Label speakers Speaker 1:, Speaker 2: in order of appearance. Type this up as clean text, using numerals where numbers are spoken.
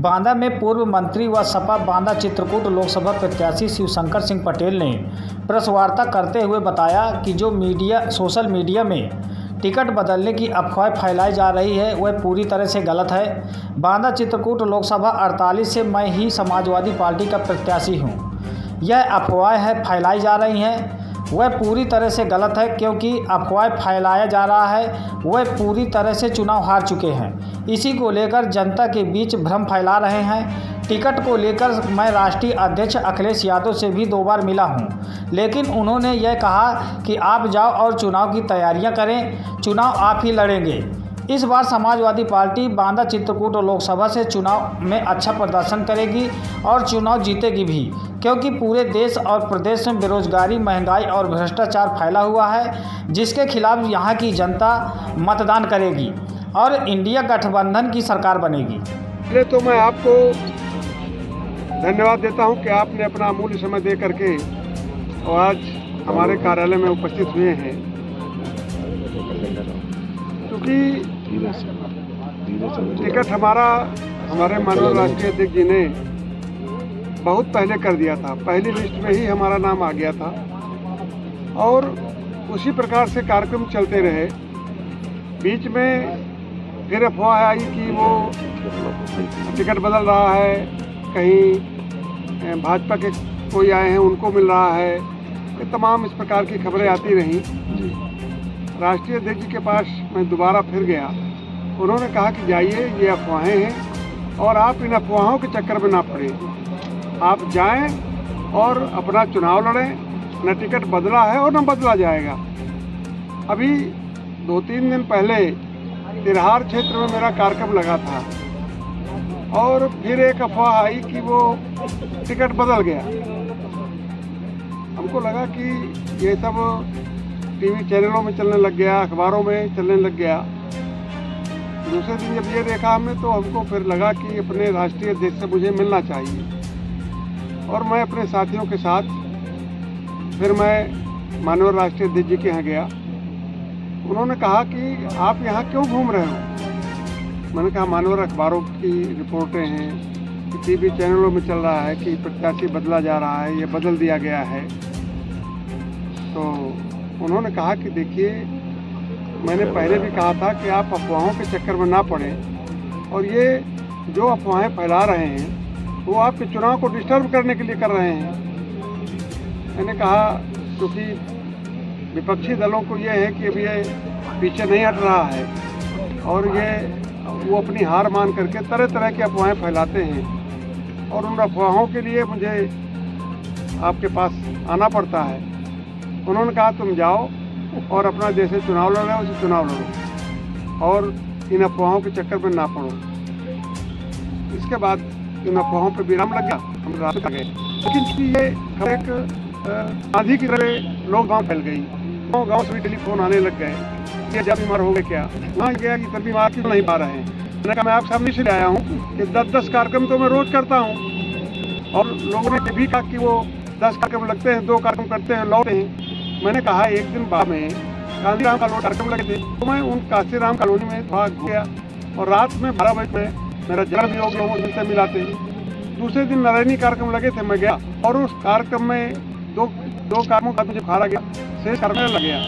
Speaker 1: बांदा में पूर्व मंत्री व सपा बांदा चित्रकूट लोकसभा प्रत्याशी शिवशंकर सिंह पटेल ने प्रेस वार्ता करते हुए बताया कि जो सोशल मीडिया में टिकट बदलने की अफवाह फैलाई जा रही है वह पूरी तरह से गलत है। बांदा चित्रकूट लोकसभा 48 से मैं ही समाजवादी पार्टी का प्रत्याशी हूं। यह अफवाह फैलाई जा रही हैं वह पूरी तरह से गलत है, क्योंकि अफवाह फैलाया जा रहा है वह पूरी तरह से चुनाव हार चुके हैं। इसी को लेकर जनता के बीच भ्रम फैला रहे हैं। टिकट को लेकर मैं राष्ट्रीय अध्यक्ष अखिलेश यादव से भी 2 बार मिला हूं, लेकिन उन्होंने यह कहा कि आप जाओ और चुनाव की तैयारियां करें, चुनाव आप ही लड़ेंगे। इस बार समाजवादी पार्टी बांदा चित्रकूट लोकसभा से चुनाव में अच्छा प्रदर्शन करेगी और चुनाव जीतेगी भी, क्योंकि पूरे देश और प्रदेश में बेरोजगारी, महंगाई और भ्रष्टाचार फैला हुआ है, जिसके खिलाफ यहाँ की जनता मतदान करेगी और इंडिया गठबंधन की सरकार बनेगी।
Speaker 2: पहले तो मैं आपको धन्यवाद देता हूं कि आपने अपना अमूल्य समय दे करके और आज हमारे कार्यालय में उपस्थित हुए हैं, क्योंकि टिकट हमारे माननीय राष्ट्रीय अध्यक्ष जी ने बहुत पहले कर दिया था। पहली लिस्ट में ही हमारा नाम आ गया था और उसी प्रकार से कार्यक्रम चलते रहे। बीच में फिर अफवाह आई कि वो टिकट बदल रहा है, कहीं भाजपा के कोई आए हैं उनको मिल रहा है, ये तमाम इस प्रकार की खबरें आती रहीं। राष्ट्रीय अध्यक्ष जी के पास मैं दोबारा फिर गया। उन्होंने कहा कि जाइए, ये अफवाहें हैं और आप इन अफवाहों के चक्कर में ना पड़े, आप जाएं और अपना चुनाव लड़ें। न टिकट बदला है और न बदला जाएगा। अभी 2-3 दिन पहले तिरहार क्षेत्र में मेरा कार्यक्रम लगा था और फिर एक अफवाह आई कि वो टिकट बदल गया। हमको लगा कि ये सब टीवी चैनलों में चलने लग गया, अखबारों में चलने लग गया। दूसरे दिन जब ये देखा हमने तो हमको फिर लगा कि अपने राष्ट्रीय अध्यक्ष से मुझे मिलना चाहिए और मैं अपने साथियों के साथ फिर मैं माननीय राष्ट्रीय अध्यक्ष जी के यहाँ गया। उन्होंने कहा कि आप यहाँ क्यों घूम रहे हो? मैंने कहा माननीय अखबारों की रिपोर्टें हैं कि टीवी चैनलों में चल रहा है कि प्रत्याशी बदला जा रहा है, ये बदल दिया गया है। तो उन्होंने कहा कि देखिए, मैंने पहले भी कहा था कि आप अफवाहों के चक्कर में ना पड़ें और ये जो अफवाहें फैला रहे हैं वो आपके चुनाव को डिस्टर्ब करने के लिए कर रहे हैं। मैंने कहा क्योंकि विपक्षी दलों को ये है कि अब ये पीछे नहीं हट रहा है और वो अपनी हार मान करके तरह तरह की अफवाहें फैलाते हैं और उन अफवाहों के लिए मुझे आपके पास आना पड़ता है। उन्होंने कहा तुम जाओ और अपना जैसे चुनाव लड़ रहे हो उसे चुनाव लड़ो और इन अफवाहों के चक्कर में ना पड़ो। इसके बाद इन अफवाहों पर विराम लग गया, हम रास्ते आ गए। लेकिन ये एक आंधी की तरह लोग गाँव फैल गई। गाँव से भी टेलीफोन आने लग गए कि जब बीमार हो गए क्या, वहाँ गया कि तब बीमार क्यों नहीं पा रहे हैं। मैंने कहा मैं आप सामने से ले आया हूँ कि 10-10 कार्यक्रम तो मैं रोज करता हूँ और लोगों ने भी कहा कि वो 10 कार्यक्रम लगते हैं, 2 कार्यक्रम करते हैं, लौटे हैं। मैंने कहा एक दिन बाद में कांसीराम कॉलोनी कार्यक्रम लगे थे तो मैं उन कांसीराम कॉलोनी में भाग गया और रात में 12 बजे में मेरा जन्म भी हो गया, उनसे मिलाते। दूसरे दिन नारायणी कार्यक्रम लगे थे, मैं गया और उस कार्यक्रम में दो कार्यक्रमों का मुझे खारा गया, शेष कार्यक्रम लग गया।